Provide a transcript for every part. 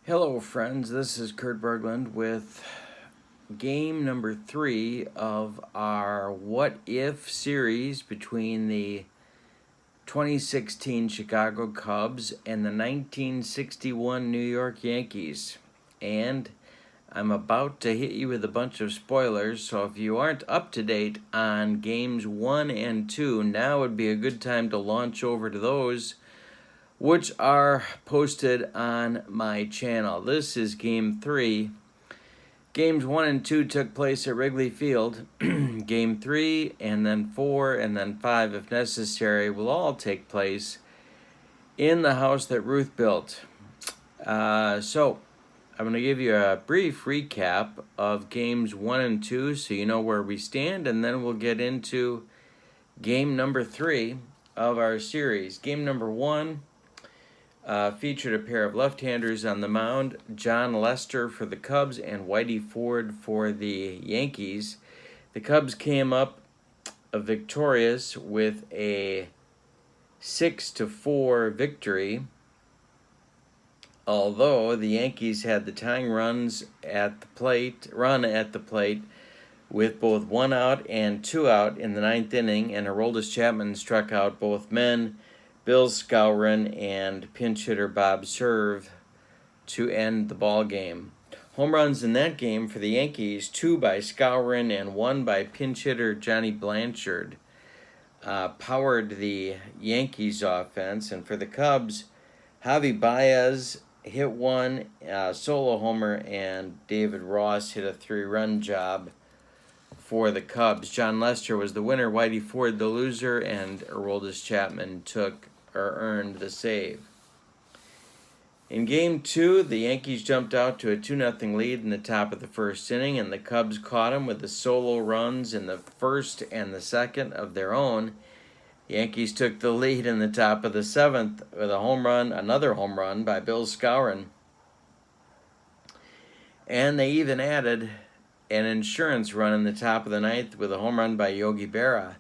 Hello, friends. This is Kurt Berglund with game number 3 of our What If series between the 2016 Chicago Cubs and the 1961 New York Yankees. And I'm about to hit you with a bunch of spoilers, so if you aren't up to date on games 1 and 2, now would be a good time to launch over to those, which are posted on my channel. This is Game 3. Games 1 and 2 took place at Wrigley Field. Game 3 and then 4 and then 5, if necessary, will all take place in the house that Ruth built. So I'm going to give you a brief recap of Games 1 and 2 so you know where we stand, and then we'll get into game number 3 of our series. Game number 1 featured a pair of left-handers on the mound, John Lester for the Cubs and Whitey Ford for the Yankees. The Cubs came up victorious with a 6-4 victory, although the Yankees had the tying run at the plate with both 1 out and 2 out in the ninth inning, and Aroldis Chapman struck out both men, Bill Skowron and pinch hitter Bob Cerv, to end the ball game. Home runs in that game for the Yankees, 2 by Skowron and 1 by pinch hitter Johnny Blanchard, powered the Yankees offense. And for the Cubs, Javi Baez hit 1 solo homer, and David Ross hit a 3-run job for the Cubs. John Lester was the winner, Whitey Ford the loser, and Aroldis Chapman earned the save. In Game 2, the Yankees jumped out to a 2-0 lead in the top of the first inning, and the Cubs caught them with the solo runs in the first and the second of their own. The Yankees took the lead in the top of the seventh with another home run by Bill Skowron. And they even added an insurance run in the top of the ninth with a home run by Yogi Berra.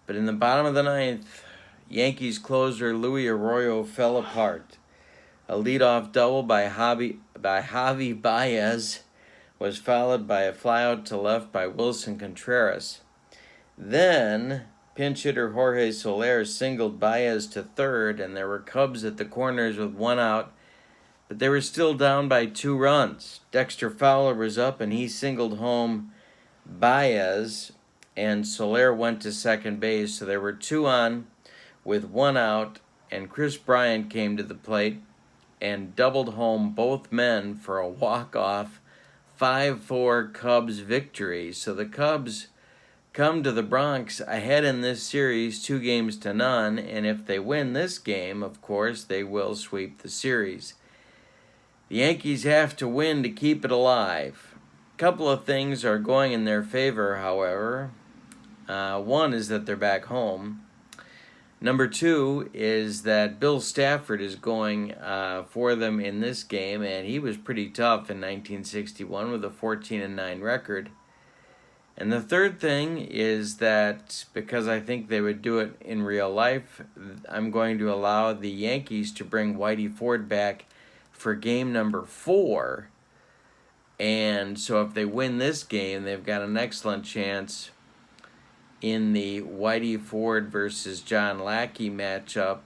But in the bottom of the ninth, Yankees closer Luis Arroyo fell apart. A leadoff double by Javi Baez was followed by a flyout to left by Wilson Contreras. Then pinch hitter Jorge Soler singled Baez to third, and there were Cubs at the corners with 1 out, but they were still down by 2 runs. Dexter Fowler was up, and he singled home Baez, and Soler went to second base, so there were 2 on with 1 out, and Chris Bryant came to the plate and doubled home both men for a walk-off 5-4 Cubs victory. So the Cubs come to the Bronx ahead in this series 2-0, and if they win this game, of course, they will sweep the series. The Yankees have to win to keep it alive. A couple of things are going in their favor, however. One is that they're back home. Number 2 is that Bill Stafford is going for them in this game, and he was pretty tough in 1961 with a 14-9 record. And the third thing is that, because I think they would do it in real life, I'm going to allow the Yankees to bring Whitey Ford back for game number 4. And so if they win this game, they've got an excellent chance in the Whitey Ford versus John Lackey matchup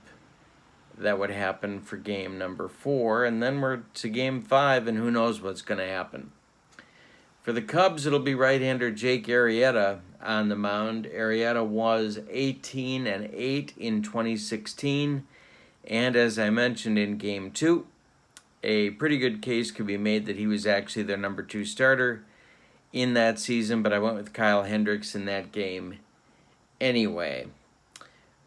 that would happen for game number 4. And then we're to game 5, and who knows what's going to happen. For the Cubs, it'll be right-hander Jake Arrieta on the mound. Arrieta was 18-8 in 2016, and as I mentioned in Game 2, a pretty good case could be made that he was actually their number 2 starter in that season, but I went with Kyle Hendricks in that game anyway.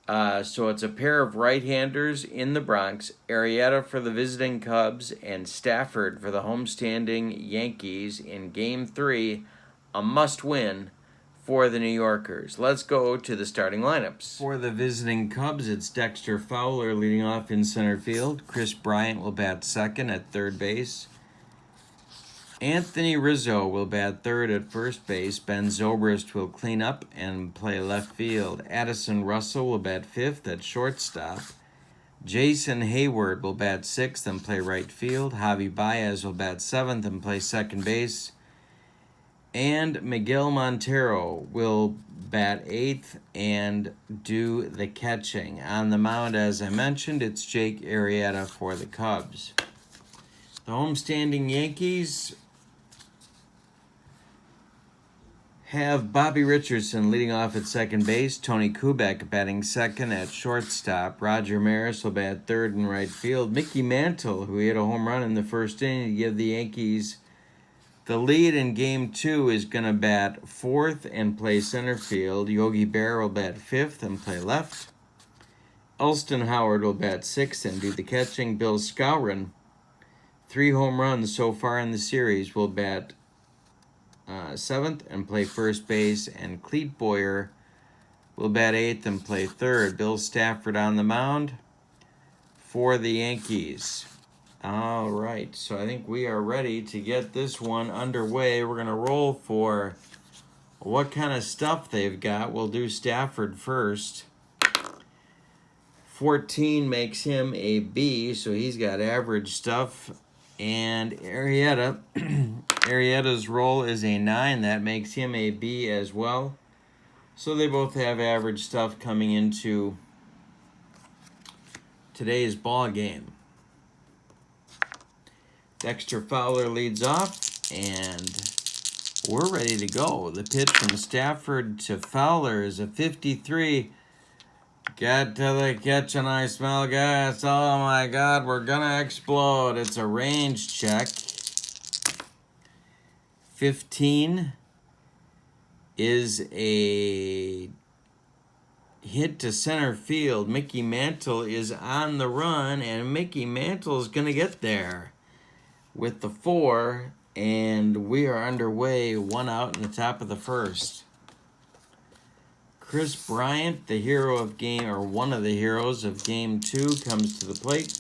So it's a pair of right-handers in the Bronx, Arrieta for the visiting Cubs and Stafford for the homestanding Yankees in Game 3, a must-win for the New Yorkers. Let's go to the starting lineups. For the visiting Cubs, it's Dexter Fowler leading off in center field. Chris Bryant will bat second at third base. Anthony Rizzo will bat third at first base. Ben Zobrist will clean up and play left field. Addison Russell will bat fifth at shortstop. Jason Hayward will bat 6th and play right field. Javi Baez will bat 7th and play second base. And Miguel Montero will bat 8th and do the catching. On the mound, as I mentioned, it's Jake Arrieta for the Cubs. The homestanding Yankees have Bobby Richardson leading off at second base, Tony Kubek batting second at shortstop, Roger Maris will bat third in right field, Mickey Mantle, who hit a home run in the first inning to give the Yankees the lead in Game 2, is going to bat fourth and play center field. Yogi Berra will bat fifth and play left. Elston Howard will bat sixth and do the catching. Bill Skowron, 3 home runs so far in the series, will bat seventh and play first base, and Clete Boyer will bat eighth and play third. Bill Stafford on the mound for the Yankees. All right, so I think we are ready to get this one underway. We're going to roll for what kind of stuff they've got. We'll do Stafford first. 14 makes him a B, so he's got average stuff. And Arrieta's roll is a 9. That makes him a B as well. So they both have average stuff coming into today's ball game. Dexter Fowler leads off, and we're ready to go. The pitch from Stafford to Fowler is a 53. Get to the kitchen, I smell gas. Oh my God, we're gonna explode. It's a range check. 15 is a hit to center field. Mickey Mantle is on the run, and Mickey Mantle is gonna get there with the 4, and we are underway, 1 out in the top of the first. Chris Bryant, the hero of game, or one of the heroes of Game 2, comes to the plate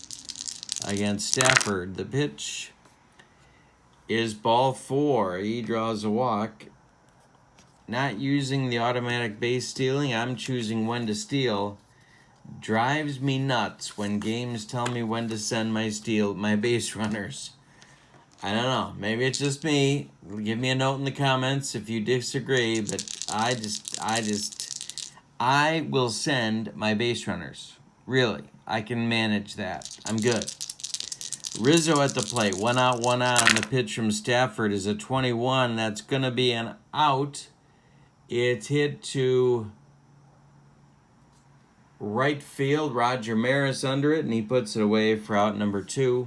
against Stafford. The pitch is ball 4. He draws a walk. Not using the automatic base stealing, I'm choosing when to steal. Drives me nuts when games tell me when to send my base runners. I don't know. Maybe it's just me. Give me a note in the comments if you disagree, but I will send my base runners. Really. I can manage that. I'm good. Rizzo at the plate. 1 out, 1 on. The pitch from Stafford is a 21. That's going to be an out. It's hit to right field. Roger Maris under it, and he puts it away for out number 2.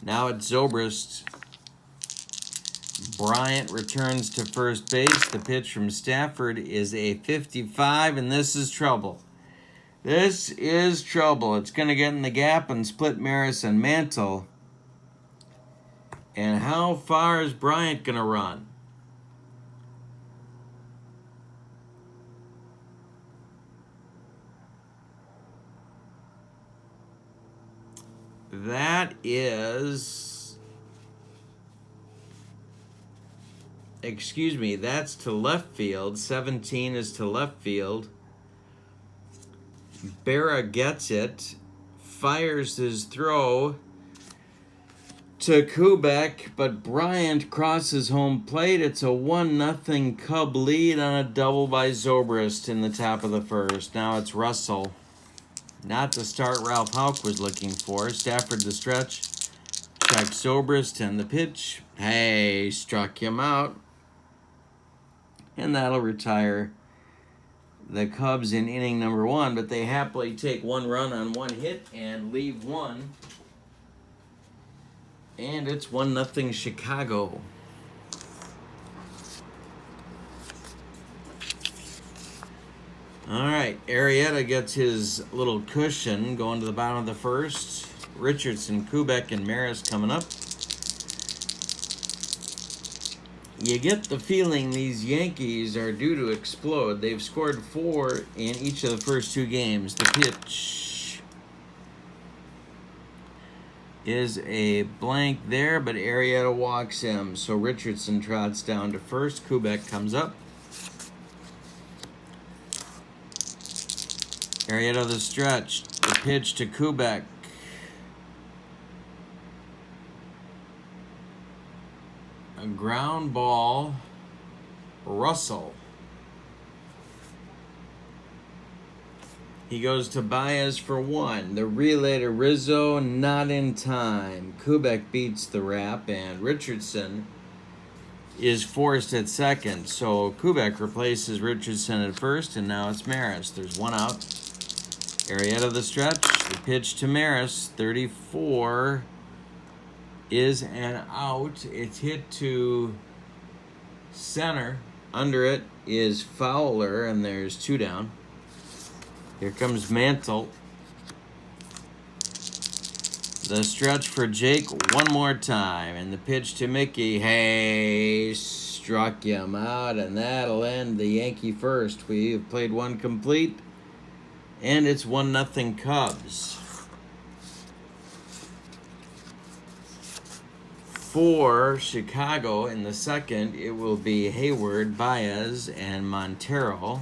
Now it's Zobrist. Bryant returns to first base. The pitch from Stafford is a 55, and this is trouble. This is trouble. It's going to get in the gap and split Maris and Mantle. And how far is Bryant going to run? That is, that's to left field. 17 is to left field. Berra gets it, fires his throw to Kubek, but Bryant crosses home plate. It's a 1-0 Cub lead on a double by Zobrist in the top of the first. Now it's Russell. Not the start Ralph Houck was looking for. Stafford the stretch. Checks Zobrist, and the pitch. Hey, struck him out. And that'll retire the Cubs in inning number 1, but they happily take 1 run on 1 hit and leave 1. And it's 1-0 Chicago. All right, Arrieta gets his little cushion going to the bottom of the first. Richardson, Kubek, and Maris coming up. You get the feeling these Yankees are due to explode. They've scored 4 in each of the first 2 games. The pitch is a blank there, but Arrieta walks him. So Richardson trots down to first. Kubek comes up. Arrieta the stretch. The pitch to Kubek. A ground ball. Russell. He goes to Baez for 1. The relay to Rizzo, not in time. Kubek beats the wrap, and Richardson is forced at second. So Kubek replaces Richardson at first, and now it's Maris. There's 1 out. Arrieta the stretch. The pitch to Maris. 34 is an out. It's hit to center. Under it is Fowler, and there's 2 down. Here comes Mantle. The stretch for Jake 1 more time. And the pitch to Mickey. Hey, struck him out. And that'll end the Yankee first. We have played 1 complete. And it's 1-0 Cubs. For Chicago in the second, it will be Hayward, Baez, and Montero.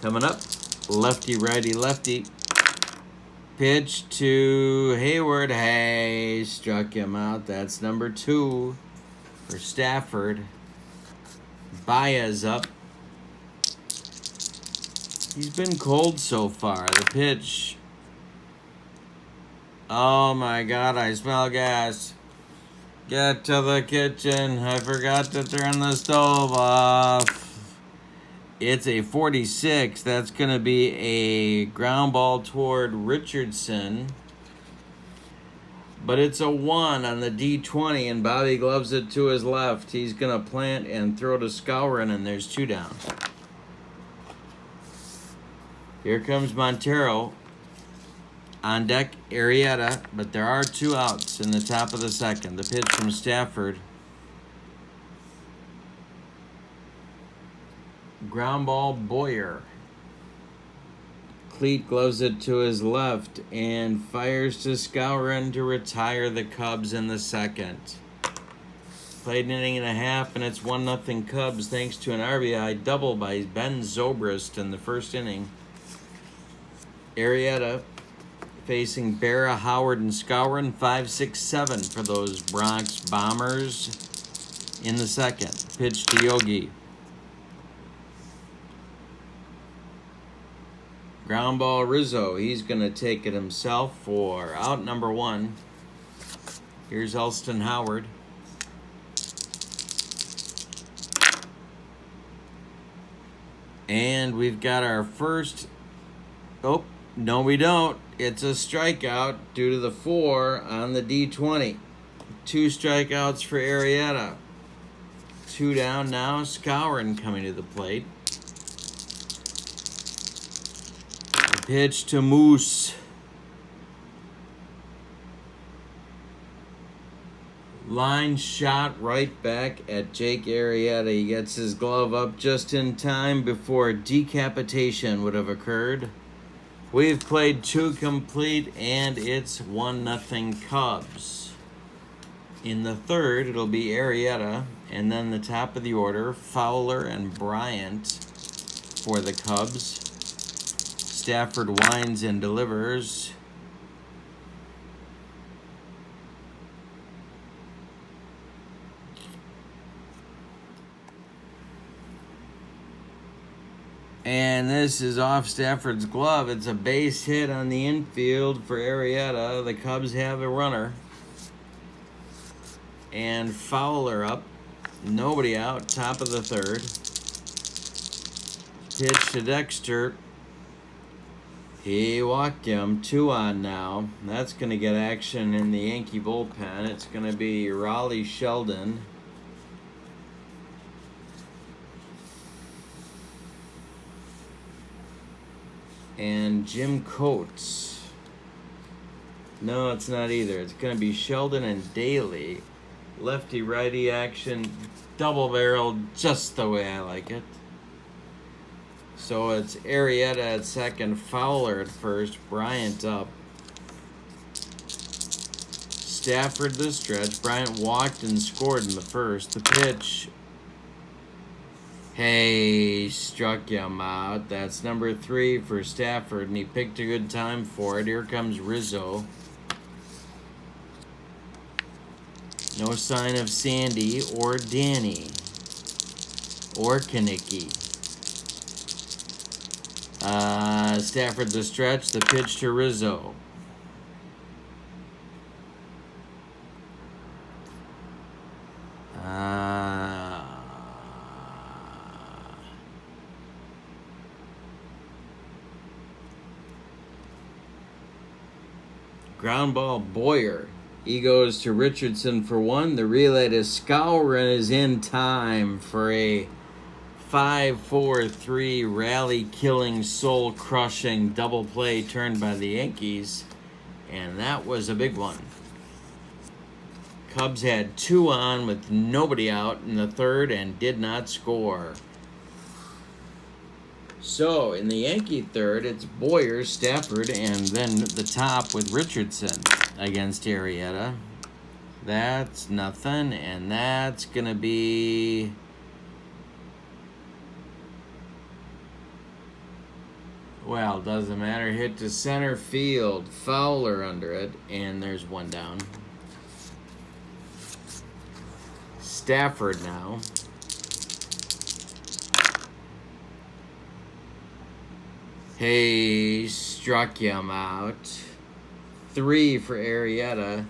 Coming up, lefty, righty, lefty. Pitch to Hayward. Hey, struck him out. That's number 2 for Stafford. Baez up. He's been cold so far. The pitch. Oh my God, I smell gas. Get to the kitchen. I forgot to turn the stove off. It's a 46. That's going to be a ground ball toward Richardson. But it's a 1 on the D20, and Bobby gloves it to his left. He's going to plant and throw to Skowron, and there's 2 down. Here comes Montero. On deck, Arrieta, but there are 2 outs in the top of the second. The pitch from Stafford. Ground ball, Boyer. Cleat gloves it to his left and fires to Skowron to retire the Cubs in the second. Played an inning and a half, and it's 1-0 Cubs thanks to an RBI double by Ben Zobrist in the first inning. Arrieta facing Berra, Howard, and Skowron. 5, 6, 7 for those Bronx Bombers in the second. Pitch to Yogi. Ground ball, Rizzo. He's going to take it himself for out number 1. Here's Elston Howard. And we've got our first... Oh, no we don't. It's a strikeout due to the 4 on the D20. 2 strikeouts for Arrieta. 2 down now. Skowron coming to the plate. Pitch to Moose. Line shot right back at Jake Arrieta. He gets his glove up just in time before decapitation would have occurred. We've played 2 complete, and it's 1-0 Cubs. In the third, it'll be Arrieta, and then the top of the order, Fowler and Bryant for the Cubs. Stafford winds and delivers. And this is off Stafford's glove. It's a base hit on the infield for Arrieta. The Cubs have a runner. And Fowler up. Nobody out. Top of the third. Pitch to Dexter. He walked him. 2 on now. That's going to get action in the Yankee bullpen. It's going to be Raleigh Sheldon. And Jim Coates. No, it's not either. It's going to be Sheldon and Daly. Lefty-righty action. Double-barreled just the way I like it. So it's Arrieta at second, Fowler at first, Bryant up. Stafford the stretch. Bryant walked and scored in the first. The pitch Hey, struck him out. That's number 3 for Stafford, and he picked a good time for it. Here comes Rizzo. No sign of Sandy or Danny or Kanicki. Stafford the stretch, the pitch to Rizzo. Ground ball, Boyer. He goes to Richardson for 1. The relay to Skowron is in time for a 5-4-3 rally-killing, soul-crushing double play turned by the Yankees. And that was a big one. Cubs had 2 on with nobody out in the third and did not score. So, in the Yankee third, it's Boyer, Stafford, and then the top with Richardson against Arrieta. That's nothing, and that's going to be... Well, doesn't matter. Hit to center field. Fowler under it, and there's 1 down. Stafford now. Hey, struck him out. 3 for Arrieta.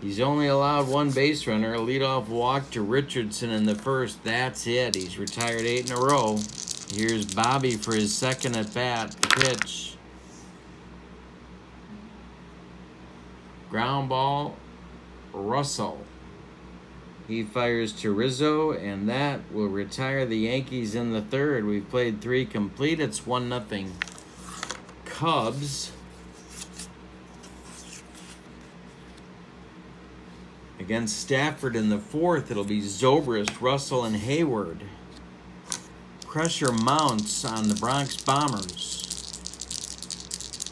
He's only allowed 1 base runner. A leadoff walk to Richardson in the first. That's it. He's retired 8 in a row. Here's Bobby for his second at bat. The pitch. Ground ball, Russell. He fires to Rizzo, and that will retire the Yankees in the third. We've played 3 complete. It's 1-0 Cubs. Against Stafford in the fourth, it'll be Zobrist, Russell, and Hayward. Pressure mounts on the Bronx Bombers.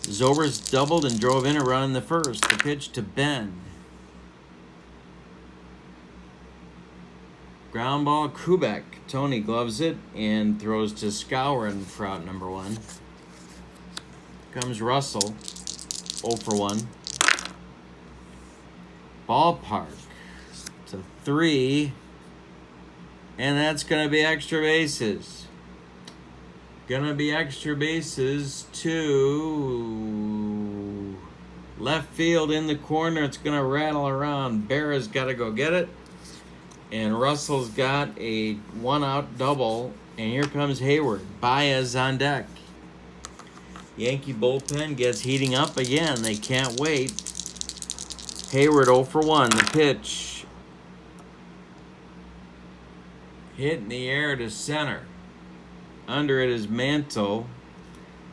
Zobrist doubled and drove in a run in the first. The pitch to Ben. Ground ball, Kubek. Tony gloves it and throws to Skowron for out number 1. Comes Russell, 0 for 1. Ballpark to 3. And that's going to be extra bases. Going to be extra bases to left field in the corner. It's going to rattle around. Berra's got to go get it. And Russell's got a 1-out double. And here comes Hayward. Baez on deck. Yankee bullpen gets heating up again. They can't wait. Hayward 0 for 1. The pitch. Hit in the air to center. Under it is Mantle.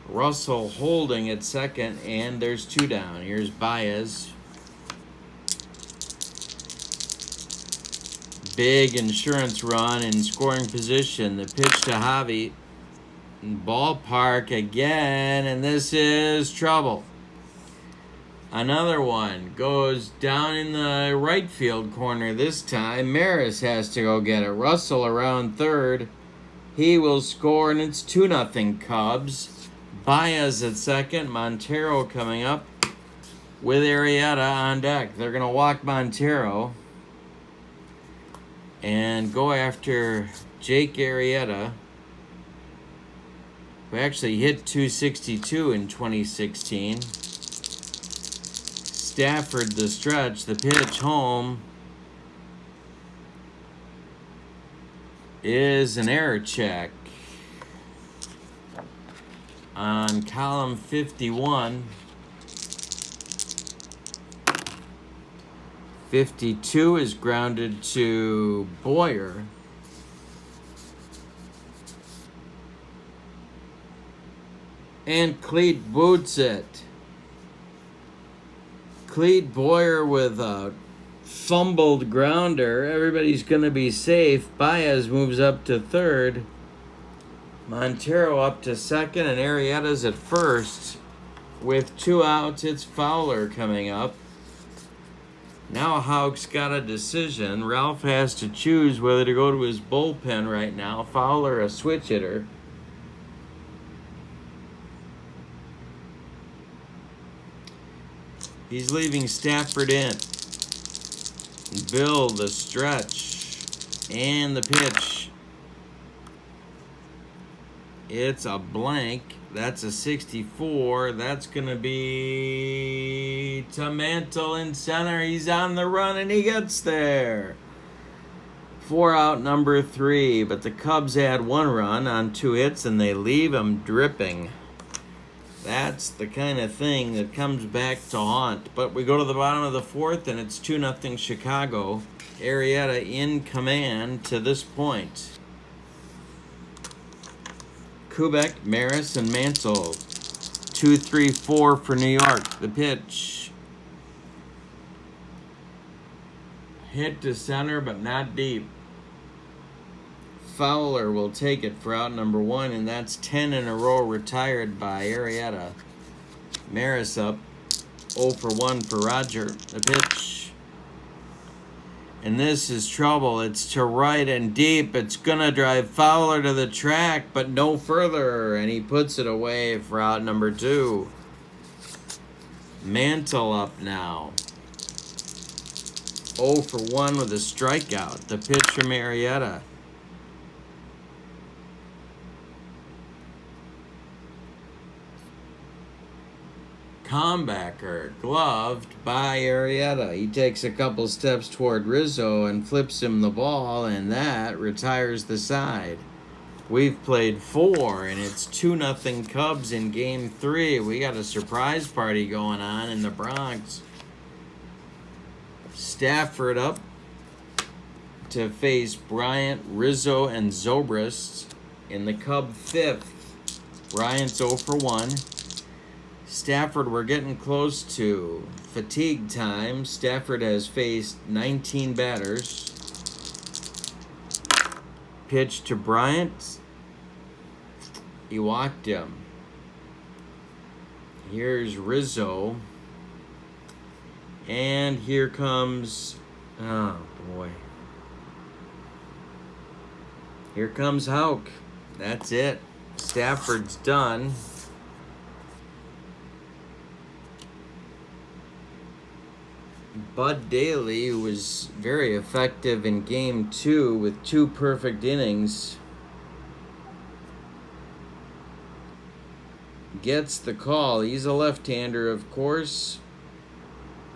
Russell holding at second. And there's 2 down. Here's Baez. Big insurance run in scoring position. The pitch to Javi. Ballpark again, and this is trouble. Another one goes down in the right field corner this time. Maris has to go get it. Russell around third. He will score, and it's 2-0 Cubs. Baez at second. Montero coming up with Arrieta on deck. They're going to walk Montero and go after Jake Arrieta, who actually hit .262 in 2016. Stafford the stretch, the pitch home is an error check on column 51. 52 is grounded to Boyer. And Cleat boots it. Cleat Boyer with a fumbled grounder. Everybody's going to be safe. Baez moves up to third. Montero up to second, and Arrieta's at first. With 2 outs, it's Fowler coming up. Now Houck's got a decision. Ralph has to choose whether to go to his bullpen right now, Fowler, a switch hitter. He's leaving Stafford in. Bill, the stretch, and the pitch. It's a blank. That's a 64. That's going to be to Mantle in center. He's on the run, and he gets there. 4 out, number 3. But the Cubs add 1 run on 2 hits, and they leave him dripping. That's the kind of thing that comes back to haunt. But we go to the bottom of the 4th, and it's 2-0 Chicago. Arrieta in command to this point. Kubek, Maris, and Mantle. 2-3-4 for New York. The pitch. Hit to center, but not deep. Fowler will take it for out number 1, and that's 10 in a row retired by Arrieta. Maris up. 0 for 1 for Roger. The pitch. And this is trouble. It's to right and deep. It's going to drive Fowler to the track, but no further. And he puts it away for out number 2. Mantle up now. 0 for 1 with a strikeout. The pitch from Arrieta. Comebacker, gloved by Arrieta. He takes a couple steps toward Rizzo and flips him the ball, and that retires the side. We've played 4, and it's 2-0 Cubs in Game 3. We got a surprise party going on in the Bronx. Stafford up to face Bryant, Rizzo, and Zobrist in the Cub 5th. Bryant's 0 for 1. Stafford, we're getting close to fatigue time. Stafford has faced 19 batters. Pitch to Bryant. He walked him. Here's Rizzo. And here comes, oh boy. Here comes Houck. That's it. Stafford's done. Bud Daly, who was very effective in Game 2 with 2 perfect innings, gets the call. He's a left-hander, of course.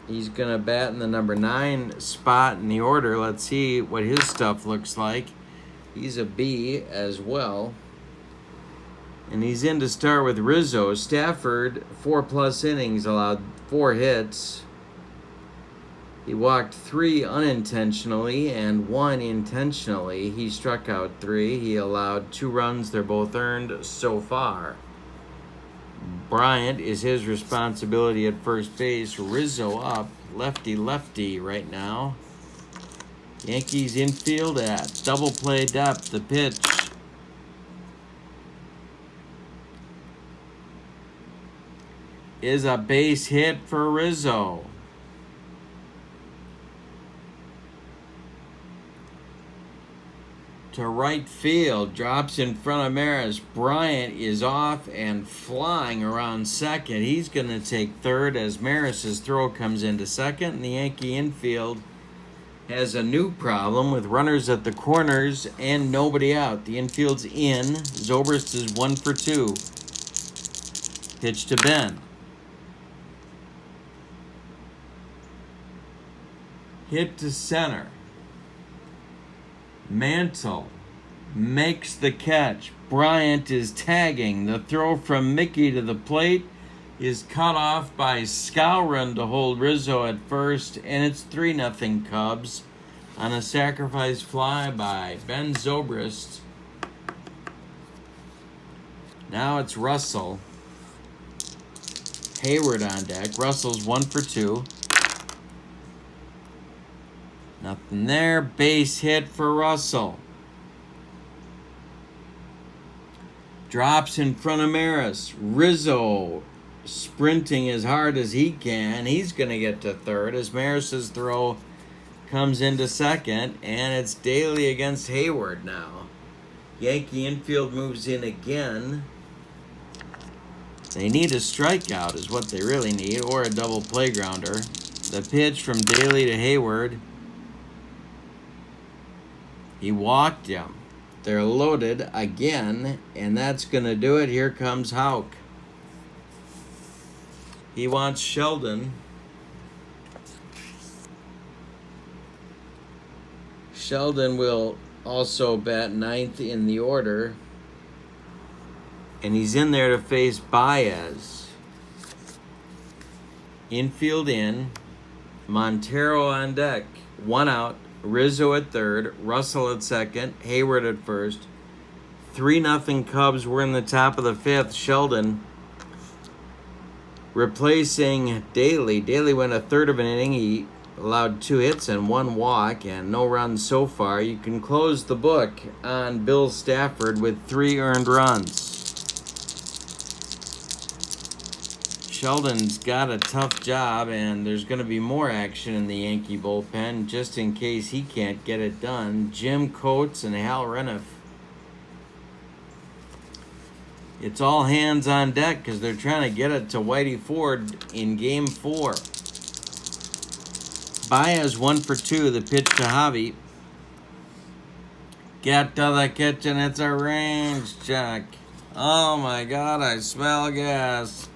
He's going to bat in the number 9 spot in the order. Let's see what his stuff looks like. He's a B as well. And he's in to start with Rizzo. Stafford, 4+ innings, allowed 4 hits. He walked 3 unintentionally and 1 intentionally. He struck out 3. He allowed 2 runs. They're both earned so far. Bryant is his responsibility at first base. Rizzo up, lefty right now. Yankees infield at double play depth. The pitch. Is a base hit for Rizzo. To right field, drops in front of Maris. Bryant is off and flying around second. He's going to take third as Maris's throw comes into second. And the Yankee infield has a new problem with runners at the corners and nobody out. The infield's in. Zobrist is 1 for 2. Pitch to Ben. Hit to center. Mantle makes the catch. Bryant is tagging. The throw from Mickey to the plate is cut off by Skowron to hold Rizzo at first, and it's 3-0 Cubs on a sacrifice fly by Ben Zobrist. Now it's Russell. Hayward on deck. Russell's 1 for 2. Nothing there. Base hit for Russell. Drops in front of Maris. Rizzo sprinting as hard as he can. He's going to get to third as Maris's throw comes into second, and it's Daly against Hayward now. Yankee infield moves in again. They need a strikeout is what they really need, or a double play grounder. The pitch from Daly to Hayward. He walked him. They're loaded again, and that's going to do it. Here comes Houck. He wants Sheldon. Sheldon will also bat ninth in the order. And he's in there to face Baez. Infield in. Montero on deck. 1 out. Rizzo at third. Russell at second. Hayward at first. 3-0 Cubs. We're in the top of the fifth. Sheldon replacing Daly. Daly went a third of an inning. He allowed 2 hits and 1 walk and no runs so far. You can close the book on Bill Stafford with 3 earned runs. Sheldon's got a tough job, and there's going to be more action in the Yankee bullpen just in case he can't get it done. Jim Coates and Hal Reniff. It's all hands on deck because they're trying to get it to Whitey Ford in Game 4. Baez 1 for 2. The pitch to Javi. Get to the kitchen. It's a range check. Oh my God, I smell gas.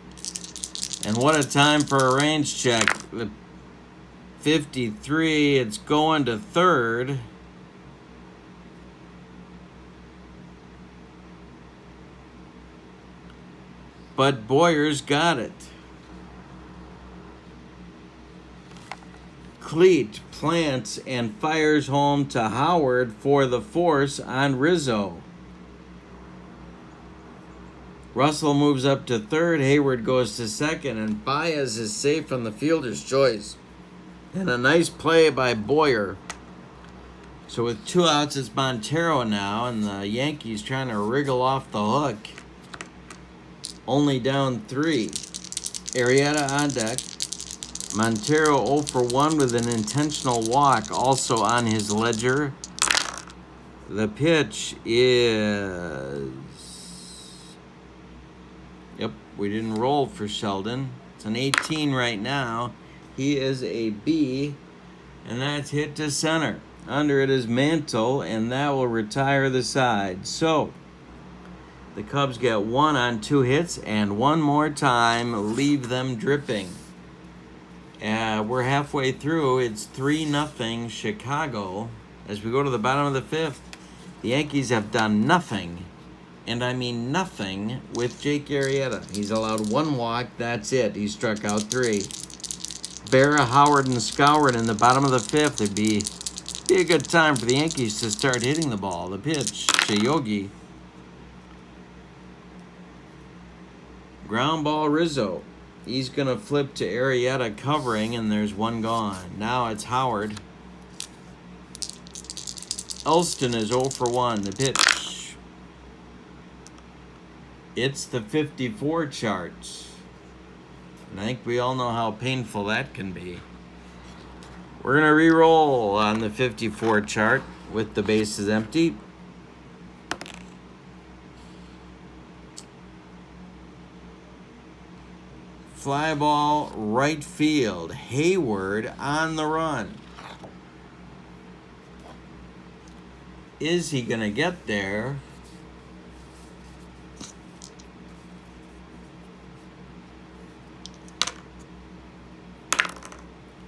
And what a time for a range check. The 53, it's going to third. But Boyer's got it. Cleat plants and fires home to Howard for the force on Rizzo. Russell moves up to third. Hayward goes to second, and Baez is safe on the fielder's choice. And a nice play by Boyer. So with 2 outs, it's Montero now, and the Yankees trying to wriggle off the hook. Only down 3. Arrieta on deck. Montero 0 for 1 with an intentional walk also on his ledger. The pitch is... Yep, we didn't roll for Sheldon. It's an 18 right now. He is a B, and that's hit to center. Under it is Mantle, and that will retire the side. So, the Cubs get 1 on 2 hits, and one more time, leave them dripping. We're halfway through. It's 3-0 Chicago. As we go to the bottom of the fifth, the Yankees have done nothing, and I mean nothing, with Jake Arrieta. He's allowed 1 walk. That's it. He struck out 3. Berra, Howard, and Skowron in the bottom of the fifth. It'd be a good time for the Yankees to start hitting the ball. The pitch to Yogi. Ground ball Rizzo. He's going to flip to Arrieta covering, and there's 1 gone. Now it's Howard. Elston is 0 for 1. The pitch. It's the 54 charts. And I think we all know how painful that can be. We're going to re-roll on the 54 chart with the bases empty. Fly ball right field. Hayward on the run. Is he going to get there?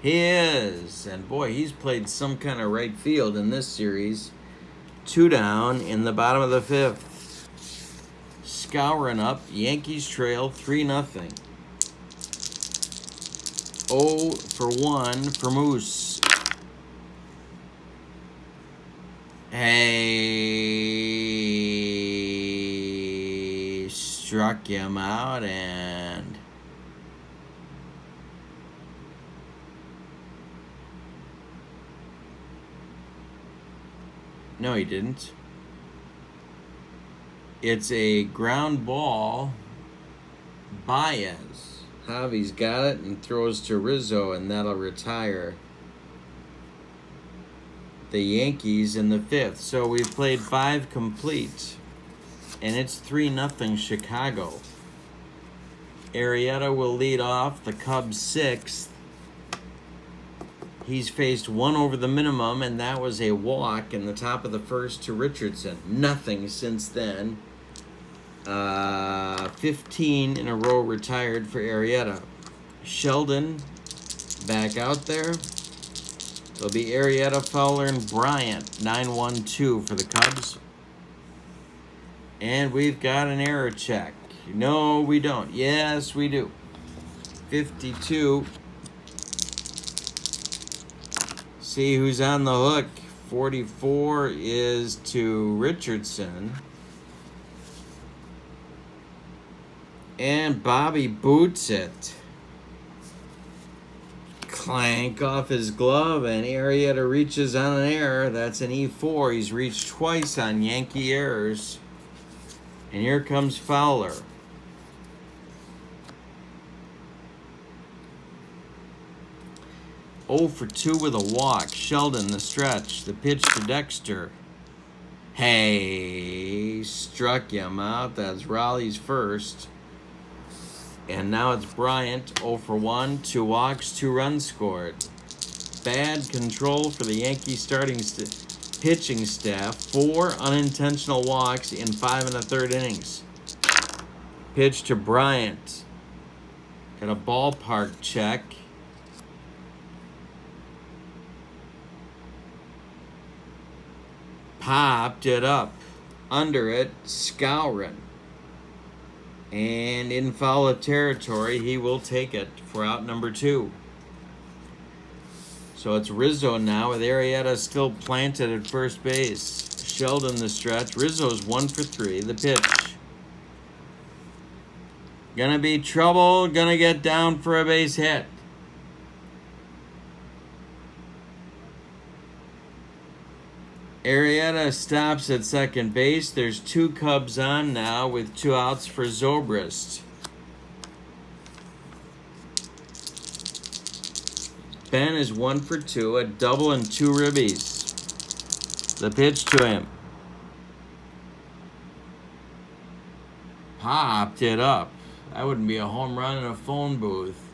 He is. And boy, he's played some kind of right field in this series. 2 down in the bottom of the fifth. Skowron up. Yankees trail 3-0. 0 for 1 for Moose. Hey, struck him out, and no, he didn't. It's a ground ball. Baez. Javi's got it and throws to Rizzo, and that'll retire the Yankees in the 5th. So we've played 5 complete, and it's 3-0 Chicago. Arrieta will lead off, the Cubs 6th. He's faced 1 over the minimum, and that was a walk in the top of the 1st to Richardson. Nothing since then. 15 in a row retired for Arrieta. Sheldon back out there. It'll be Arrieta, Fowler, and Bryant. 9-1-2 for the Cubs. And we've got an error check. No, we don't. Yes, we do. 52. See who's on the hook. 44 is to Richardson. And Bobby boots it. Clank off his glove, and Arrieta reaches on an error. That's an E4. He's reached twice on Yankee errors. And here comes Fowler. Oh for 2 with a walk. Sheldon the stretch. The pitch to Dexter. Hey, struck him out. That's Raleigh's first. And now it's Bryant, 0 for 1, 2 walks, 2 runs scored. Bad control for the Yankee pitching staff. 4 unintentional walks in 5 1/3 innings. Pitch to Bryant. Got a ballpark check. Popped it up. Under it, Skowron. And in foul territory, he will take it for out number 2. So it's Rizzo now with Arrieta still planted at first base. Sheldon the stretch. Rizzo's 1 for 3. The pitch. Gonna be trouble. Gonna get down for a base hit. Arrieta stops at second base. There's 2 Cubs on now with 2 outs for Zobrist. Ben is 1 for 2, a double and 2 ribbies. The pitch to him. Popped it up. That wouldn't be a home run in a phone booth.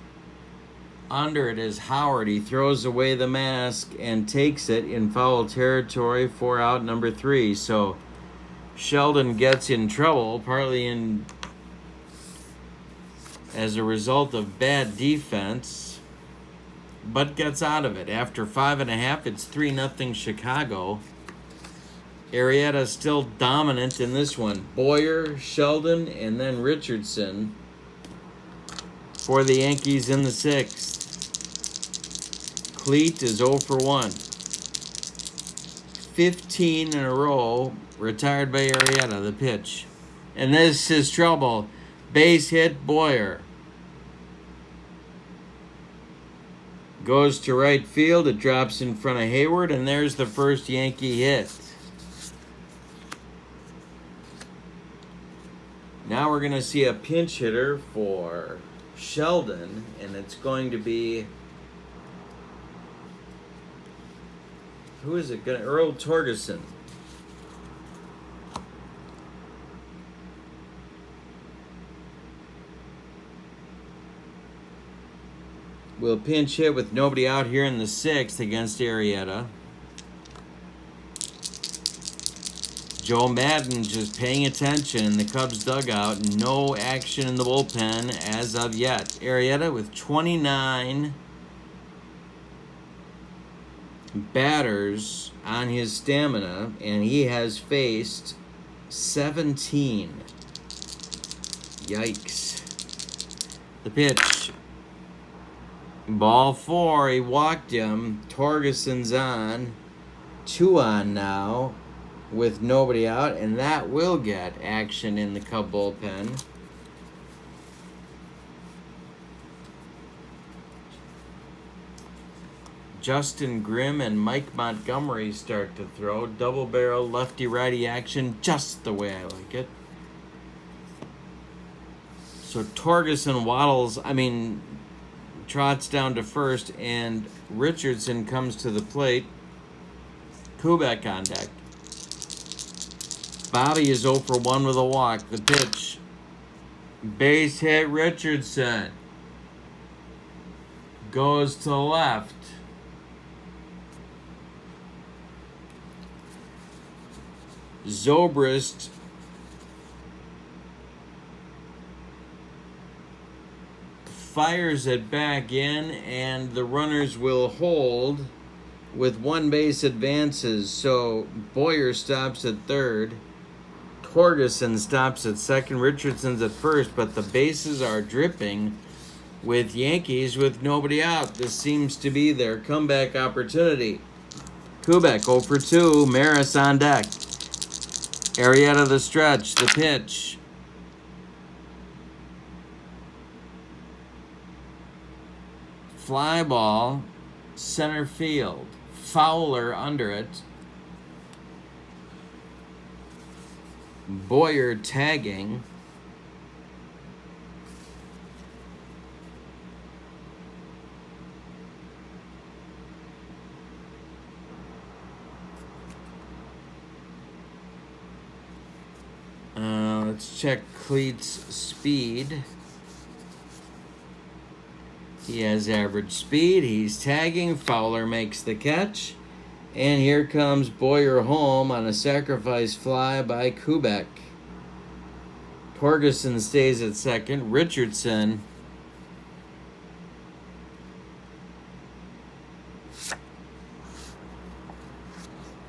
Under it is Howard. He throws away the mask and takes it in foul territory for out number 3. So Sheldon gets in trouble, partly as a result of bad defense, but gets out of it. After 5 1/2, it's 3-0 Chicago. Arrieta still dominant in this one. Boyer, Sheldon, and then Richardson for the Yankees in the 6th. Cleat is 0 for 1. 15 in a row, retired by Arrieta, the pitch. And this is trouble. Base hit, Boyer. Goes to right field, it drops in front of Hayward, and there's the first Yankee hit. Now we're going to see a pinch hitter for Sheldon, and it's going to be... Who is it going to... Earl Torgerson. Will pinch hit with nobody out here in the 6th against Arrieta. Joe Madden just paying attention in the Cubs dugout. No action in the bullpen as of yet. Arrieta with 29 batters on his stamina, and he has faced 17. Yikes. The pitch. Ball 4. He walked him. Torgerson's on. 2 on now with nobody out, and that will get action in the Cub bullpen. Justin Grimm and Mike Montgomery start to throw. Double barrel lefty-righty action, just the way I like it. So Torgerson trots down to first, and Richardson comes to the plate. Kubek on deck. Bobby is 0 for 1 with a walk. The pitch. Base hit Richardson. Goes to left. Zobrist fires it back in, and the runners will hold with one base advances. So Boyer stops at third. Torgerson stops at second. Richardson's at first, but the bases are dripping with Yankees with nobody out. This seems to be their comeback opportunity. Kubek 0 for 2. Maris on deck. Arrieta the stretch. The pitch. Fly ball. Center field. Fowler under it. Boyer tagging. Let's check Cleat's speed. He has average speed. He's tagging. Fowler makes the catch. And here comes Boyer home on a sacrifice fly by Kubek. Torgerson stays at second. Richardson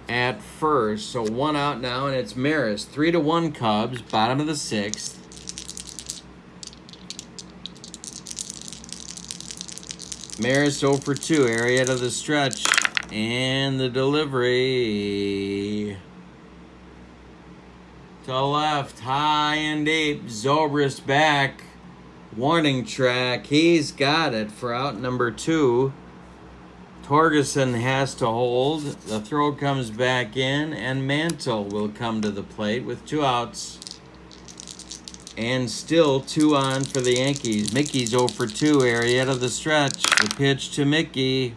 at first. So one out now, and it's Maris. 3-1 Cubs, bottom of the sixth. Maris 0 for 2. Arrieta the stretch. And the delivery to left, high and deep. Zobrist back. Warning track. He's got it for out number 2. Torgerson has to hold. The throw comes back in, and Mantle will come to the plate with 2 outs. And still 2 on for the Yankees. Mickey's 0 for 2. Arrieta the stretch. The pitch to Mickey.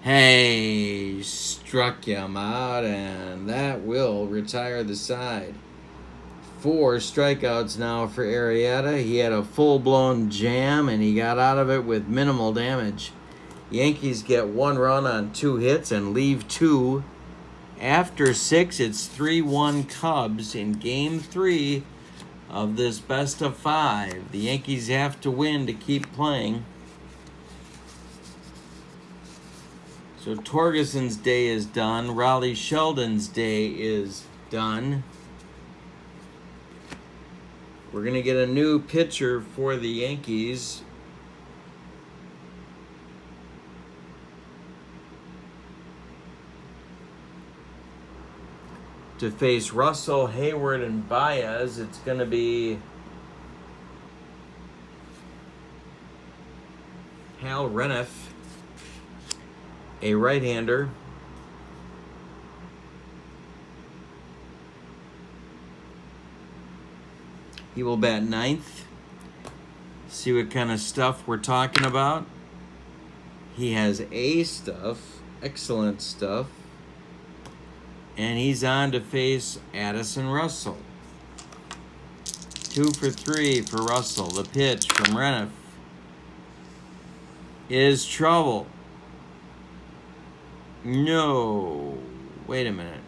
Hey, struck him out, and that will retire the side. 4 strikeouts now for Arrieta. He had a full-blown jam, and he got out of it with minimal damage. Yankees get 1 run on 2 hits and leave 2. After 6, it's 3-1 Cubs in Game 3 of this best of 5. The Yankees have to win to keep playing. So Torgerson's day is done. Raleigh Sheldon's day is done. We're going to get a new pitcher for the Yankees. To face Russell, Hayward, and Baez, it's going to be Hal Reniff, a right-hander. He will bat 9th. See what kind of stuff we're talking about. He has A stuff, excellent stuff. And he's on to face Addison Russell. 2 for 3 for Russell. The pitch from Reniff is trouble. No. Wait a minute.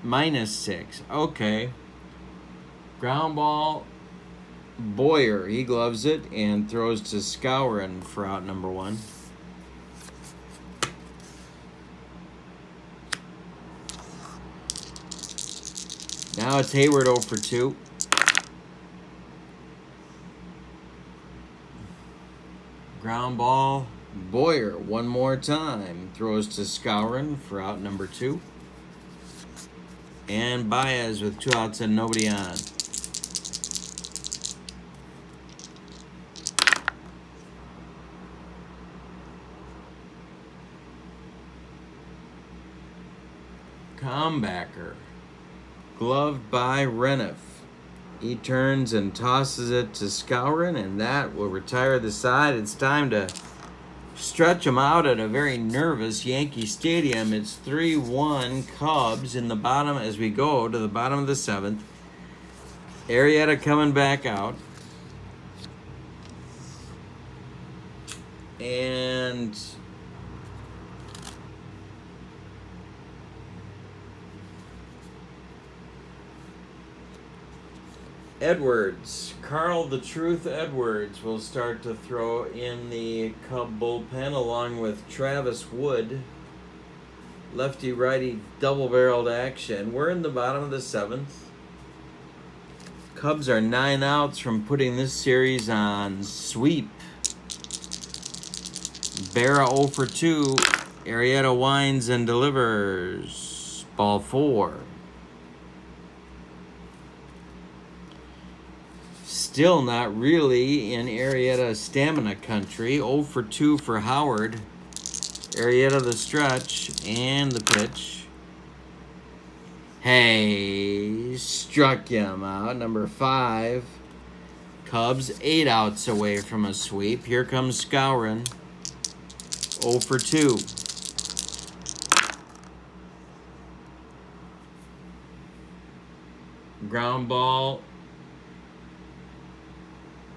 -6. Okay. Ground ball. Boyer. He gloves it and throws to Skowron for out number 1. Now it's Hayward 0 for 2. Ground ball. Boyer one more time. Throws to Skowron for out number 2. And Baez with 2 outs and nobody on. Comebacker. Gloved by Reniff. He turns and tosses it to Skowron, and that will retire the side. It's time to stretch them out at a very nervous Yankee Stadium. It's 3-1 Cubs in the bottom as we go to the bottom of the seventh. Arrieta coming back out. And Edwards, Carl the Truth Edwards, will start to throw in the Cub bullpen along with Travis Wood. Lefty-righty double-barreled action. We're in the bottom of the seventh. Cubs are 9 outs from putting this series on sweep. Berra 0 for 2. Arrieta winds and delivers. Ball 4. Still not really in Arrieta stamina country. 0 for 2 for Howard. Arrieta the stretch and the pitch. Hey, struck him out. Number 5. Cubs 8 outs away from a sweep. Here comes Skowron. 0 for 2. Ground ball.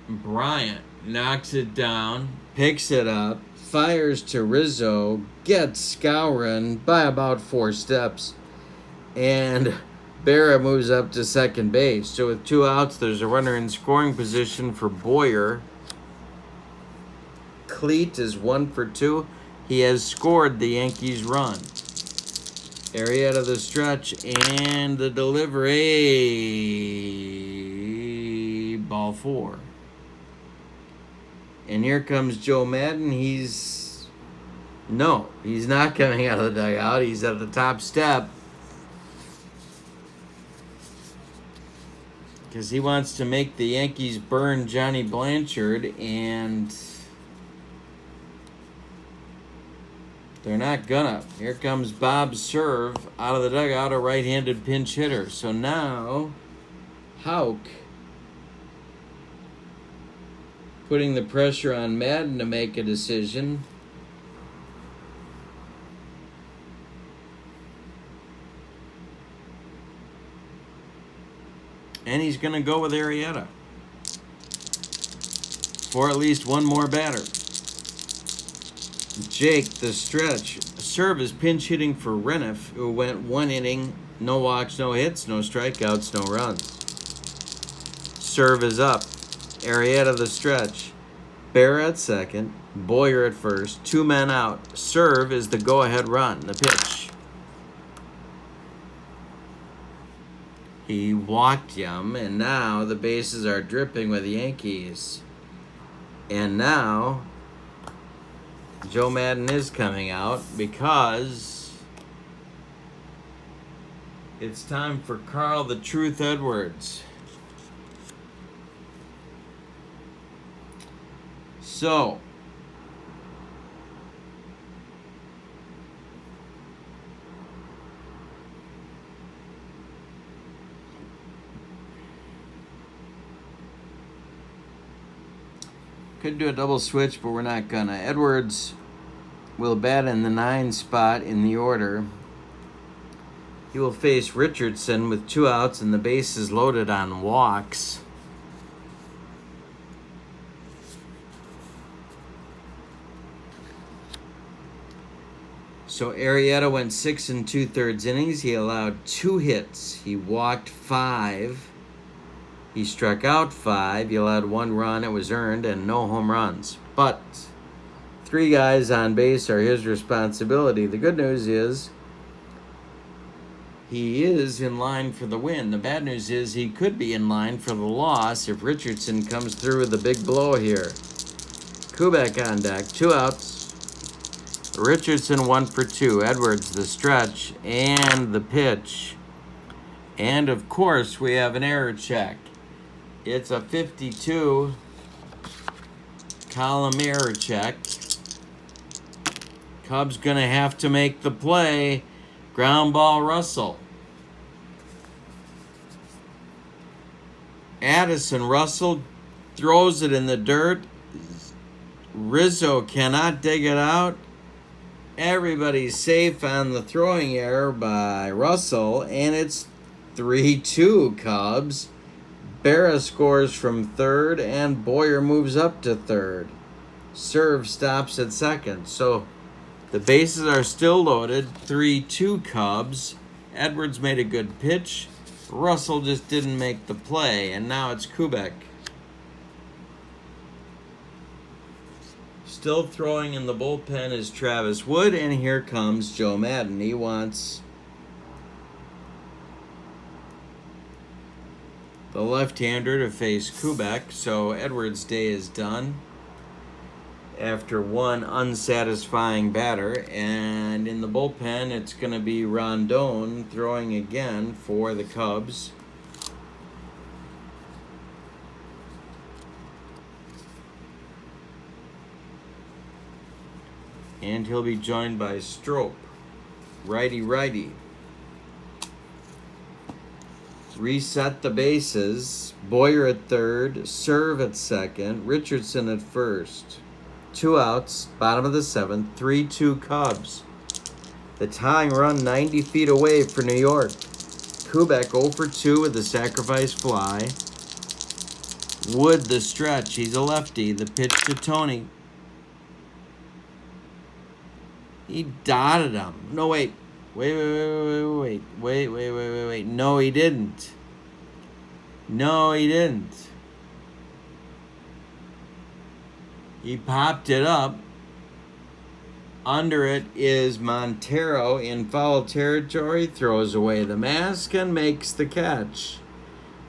Bryant knocks it down, picks it up, fires to Rizzo, gets Skowron by about 4 steps, and Berra moves up to second base. So with 2 outs, there's a runner in scoring position for Boyer. Cleat is 1 for 2. He has scored the Yankees' run. Arrieta the stretch and the delivery. Ball 4. And here comes Joe Madden. He's not coming out of the dugout. He's at the top step. Because he wants to make the Yankees burn Johnny Blanchard, and they're not gonna. Here comes Bob Serve out of the dugout, a right-handed pinch hitter. So now, Houck putting the pressure on Madden to make a decision. And he's going to go with Arrieta for at least one more batter. Jake, the stretch. Serve is pinch hitting for Reniff, who went 1 inning, no walks, no hits, no strikeouts, no runs. Serve is up. Arrieta the stretch. Berra at second. Boyer at first. 2 men out. Serve is the go-ahead run. The pitch. He walked him, and now the bases are dripping with the Yankees. And now Joe Madden is coming out because it's time for Carl the Truth Edwards. So, could do a double switch, but we're not gonna. Edwards will bat in the 9 spot in the order. He will face Richardson with 2 outs and the bases loaded on walks. So Arrieta went 6 2/3 innings. He allowed 2 hits. He walked 5. He struck out 5. He allowed 1 run. It was earned, and no home runs. But 3 guys on base are his responsibility. The good news is he is in line for the win. The bad news is he could be in line for the loss if Richardson comes through with a big blow here. Kubek on deck. 2 outs. Richardson 1 for 2. Edwards the stretch and the pitch. And of course we have an error check. It's a 52 column error check. Cubs gonna have to make the play. Ground ball Russell. Addison Russell throws it in the dirt. Rizzo cannot dig it out. Everybody's safe on the throwing error by Russell, and it's 3-2 Cubs. Berra scores from third, and Boyer moves up to third. Serve stops at second. So the bases are still loaded. 3-2 Cubs. Edwards made a good pitch. Russell just didn't make the play, and now it's Kubek. Still throwing in the bullpen is Travis Wood, and here comes Joe Madden. He wants the left-hander to face Kubek, so Edwards' day is done after one unsatisfying batter. And in the bullpen, it's going to be Rondon throwing again for the Cubs. And he'll be joined by Strope, righty-righty. Reset the bases. Boyer at third, Serve at second, Richardson at first. 2 outs, bottom of the seventh, 3-2 Cubs. The tying run 90 feet away for New York. Kubek 0 for 2 with the sacrifice fly. Wood the stretch, he's a lefty. The pitch to Tony. He dotted him. No, wait. Wait. No, he didn't. He popped it up. Under it is Montero in foul territory. Throws away the mask and makes the catch.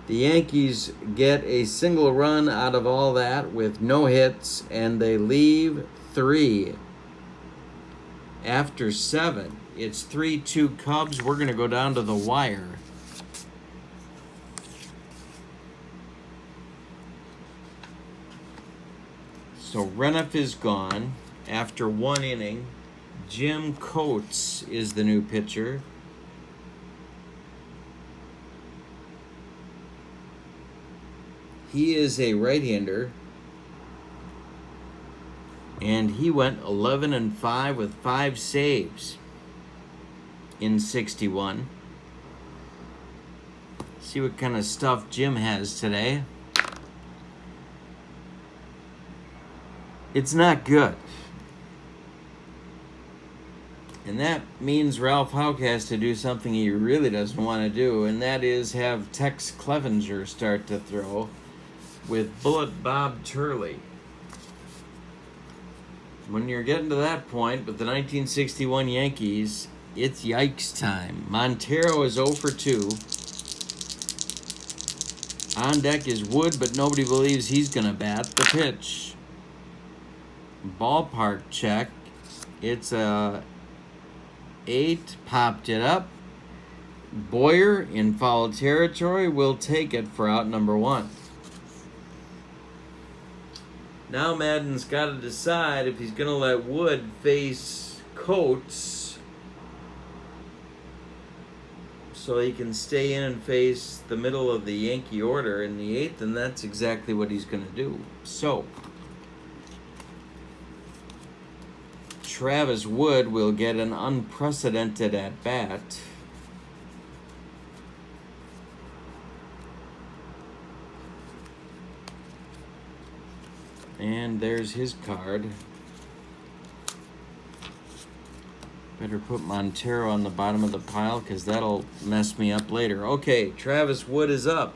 The Yankees get a single run out of all that with no hits, and they leave 3. After 7, it's 3-2 Cubs. We're going to go down to the wire. So Reniff is gone after 1 inning. Jim Coates is the new pitcher. He is a right-hander. And he went 11-5 with 5 saves in 61. See what kind of stuff Jim has today. It's not good. And that means Ralph Houck has to do something he really doesn't want to do, and that is have Tex Clevenger start to throw with Bullet Bob Turley. When you're getting to that point with the 1961 Yankees, it's yikes time. Montero is 0 for 2. On deck is Wood, but nobody believes he's going to bat. The pitch. Ballpark check. It's a 8. Popped it up. Boyer in foul territory will take it for out number 1. Now Madden's got to decide if he's going to let Wood face Coates so he can stay in and face the middle of the Yankee order in the 8th, and that's exactly what he's going to do. So Travis Wood will get an unprecedented at-bat. And there's his card. Better put Montero on the bottom of the pile because that'll mess me up later. Okay, Travis Wood is up.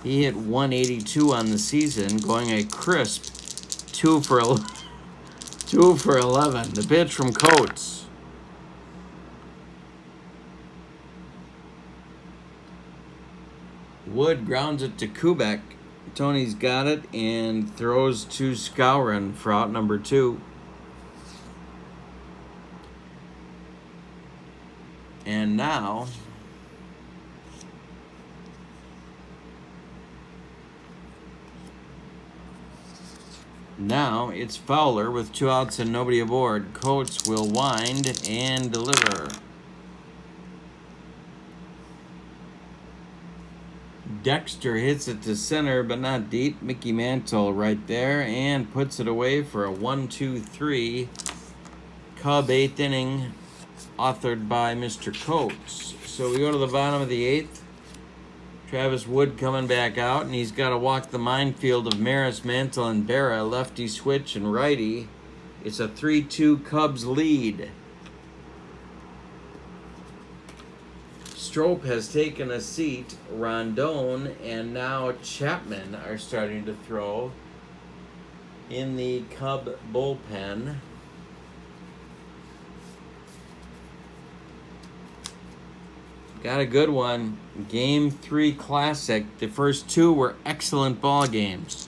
He hit 182 on the season, going a crisp 2 for 11. The pitch from Coates. Wood grounds it to Kubek. Tony's got it and throws to Skowron for out number 2. And now it's Fowler with 2 outs and nobody aboard. Coates will wind and deliver. Dexter hits it to center, but not deep. Mickey Mantle right there and puts it away for a 1-2-3 Cub 8th inning, authored by Mr. Coates. So we go to the bottom of the 8th. Travis Wood coming back out, and he's got to walk the minefield of Maris, Mantle, and Berra, lefty switch and righty. It's a 3-2 Cubs lead. Strope has taken a seat. Rondon and now Chapman are starting to throw in the Cub bullpen. Got a good one. Game 3 classic. The first two were excellent ball games.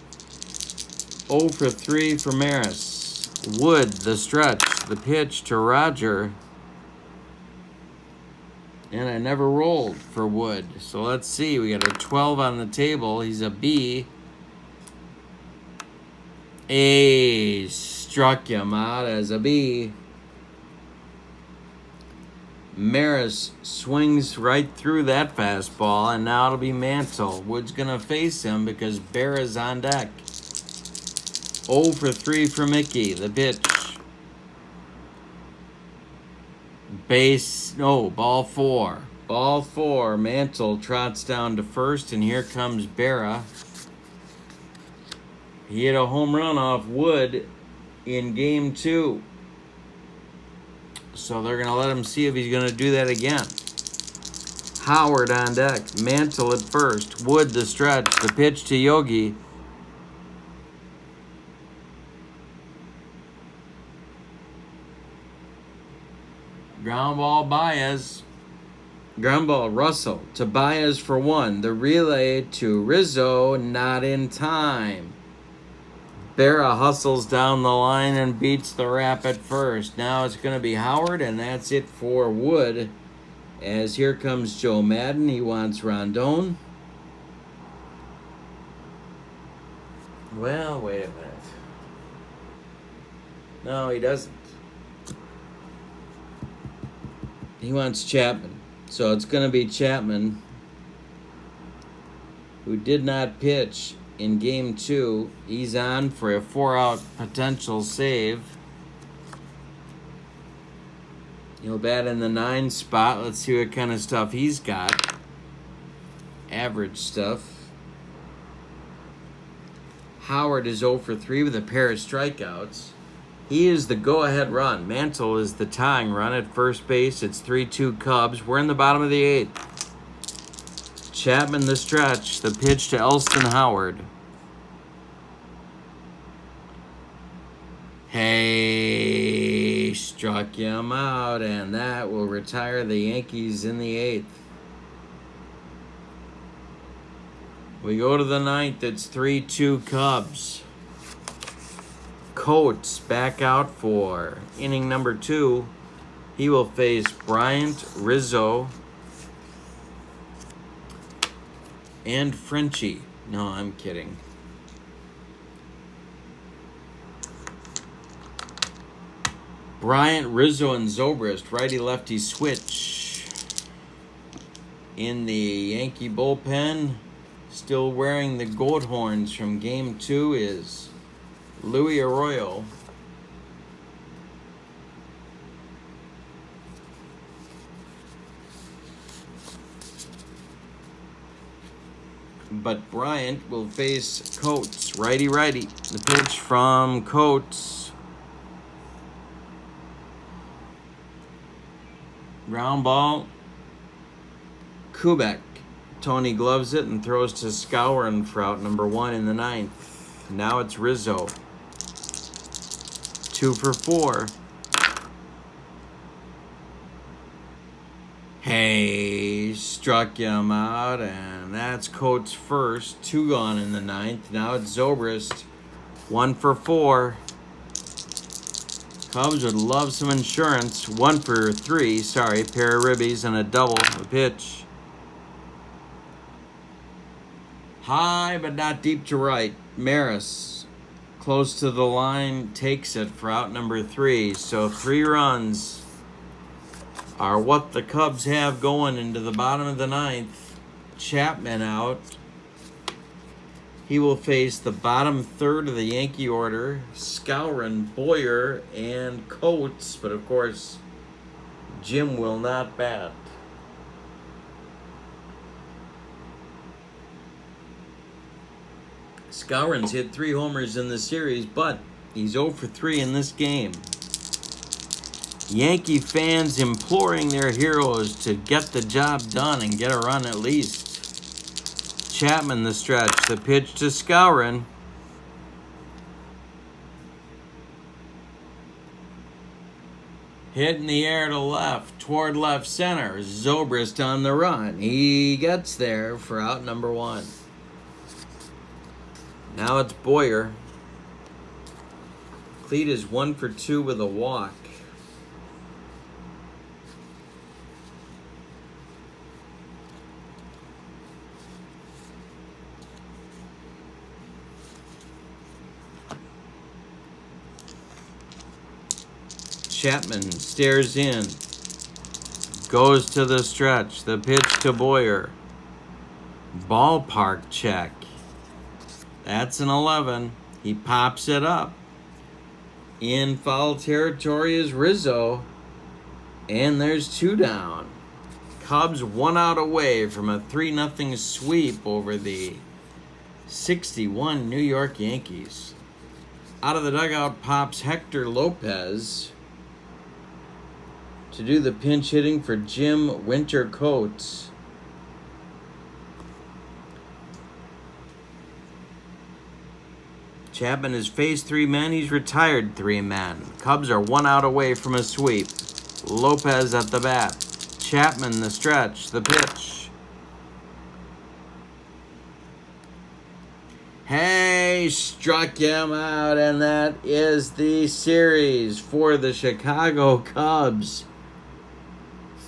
0 for 3 for Maris. Wood, the stretch, the pitch to Roger. And I never rolled for Wood. So let's see. We got a 12 on the table. He's a B. A struck him out as a B. Maris swings right through that fastball, and now it'll be Mantle. Wood's going to face him because Berra's on deck. 0 for 3 for Mickey. The pitch. Ball 4. Ball 4. Mantle trots down to first, and here comes Berra. He hit a home run off Wood in game 2. So they're going to let him see if he's going to do that again. Howard on deck. Mantle at first. Wood the stretch. The pitch to Yogi. Ground ball Baez. Ground ball Russell to Baez for 1. The relay to Rizzo, not in time. Berra hustles down the line and beats the Rap at first. Now it's going to be Howard, and that's it for Wood. As here comes Joe Madden. He wants Rondon. Well, wait a minute. No, he doesn't. He wants Chapman. So it's going to be Chapman, who did not pitch in game 2. He's on for a 4-out potential save. He'll bat in the 9 spot. Let's see what kind of stuff he's got. Average stuff. Howard is 0 for 3 with a pair of strikeouts. He is the go-ahead run. Mantle is the tying run at first base. It's 3-2 Cubs. We're in the bottom of the 8th. Chapman the stretch. The pitch to Elston Howard. Hey, struck him out, and that will retire the Yankees in the 8th. We go to the 9th. It's 3-2 Cubs. Coates back out for inning number 2. He will face Bryant, Rizzo, and Frenchie. No, I'm kidding. Bryant, Rizzo, and Zobrist, righty-lefty switch. In the Yankee bullpen, still wearing the goat horns from game 2 is Luis Arroyo. But Bryant will face Coates, righty-righty. The pitch from Coates. Ground ball. Kubek. Tony gloves it and throws to Skowron for out number 1 in the 9th. Now it's Rizzo. 2 for 4. Hey, struck him out, and that's Coates first. 2 gone in the 9th. Now it's Zobrist. 1 for 4. Cubs would love some insurance. 1 for 3. Pair of ribbies and a double. A pitch. High but not deep to right. Maris, close to the line, takes it for out number 3. So 3 runs are what the Cubs have going into the bottom of the 9th. Chapman out. He will face the bottom third of the Yankee order, Skowron, Boyer, and Coates. But of course, Jim will not bat. Skowron's hit 3 homers in the series, but he's 0 for 3 in this game. Yankee fans imploring their heroes to get the job done and get a run at least. Chapman the stretch, the pitch to Skowron. Hit in the air to left, toward left center. Zobrist on the run. He gets there for out number 1. Now it's Boyer. Cleat is 1 for 2 with a walk. Chapman stares in, goes to the stretch, the pitch to Boyer. Ballpark check. That's an 11. He pops it up. In foul territory is Rizzo, and there's 2 down. Cubs 1 out away from a 3-0 sweep over the 61 New York Yankees. Out of the dugout pops Hector Lopez to do the pinch hitting for Jim Winter Coates. Chapman has faced 3 men. He's retired 3 men. Cubs are 1 out away from a sweep. Lopez at the bat. Chapman the stretch, the pitch. Hey, struck him out, and that is the series for the Chicago Cubs.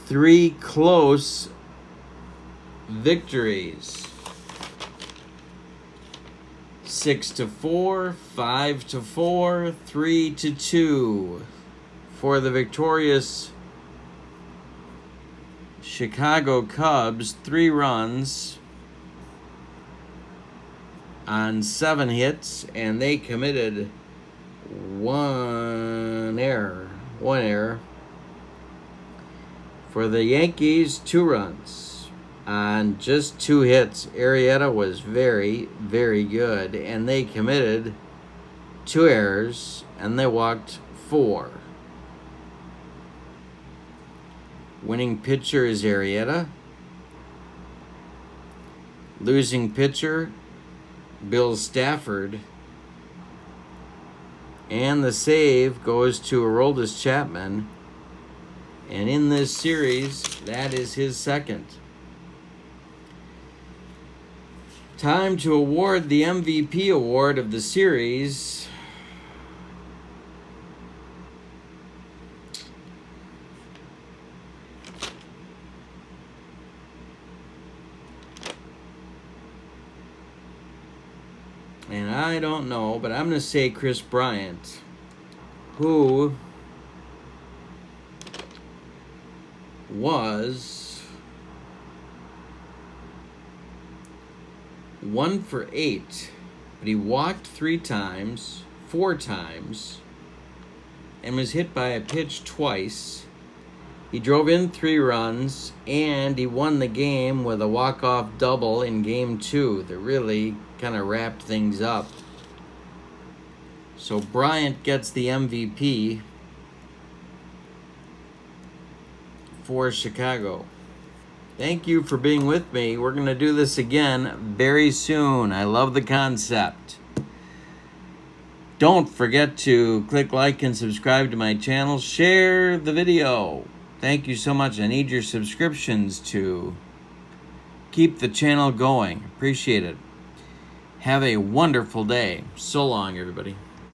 3 close victories. 6-4, 5-4, 3-2 for the victorious Chicago Cubs. 3 runs on 7 hits, and they committed one error. For the Yankees, 2 runs on just 2 hits. Arrieta was very, very good, and they committed 2 errors, and they walked 4. Winning pitcher is Arrieta. Losing pitcher, Bill Stafford. And the save goes to Aroldis Chapman. And in this series, that is his 2nd. Time to award the MVP award of the series. And I don't know, but I'm going to say Chris Bryant, who was 1 for 8, but he walked 4 times, and was hit by a pitch twice. He drove in 3 runs, and he won the game with a walk-off double in Game 2 that really kind of wrapped things up. So Bryant gets the MVP for Chicago. Thank you for being with me. We're going to do this again very soon. I love the concept. Don't forget to click like and subscribe to my channel. Share the video. Thank you so much. I need your subscriptions to keep the channel going. Appreciate it. Have a wonderful day. So long, everybody.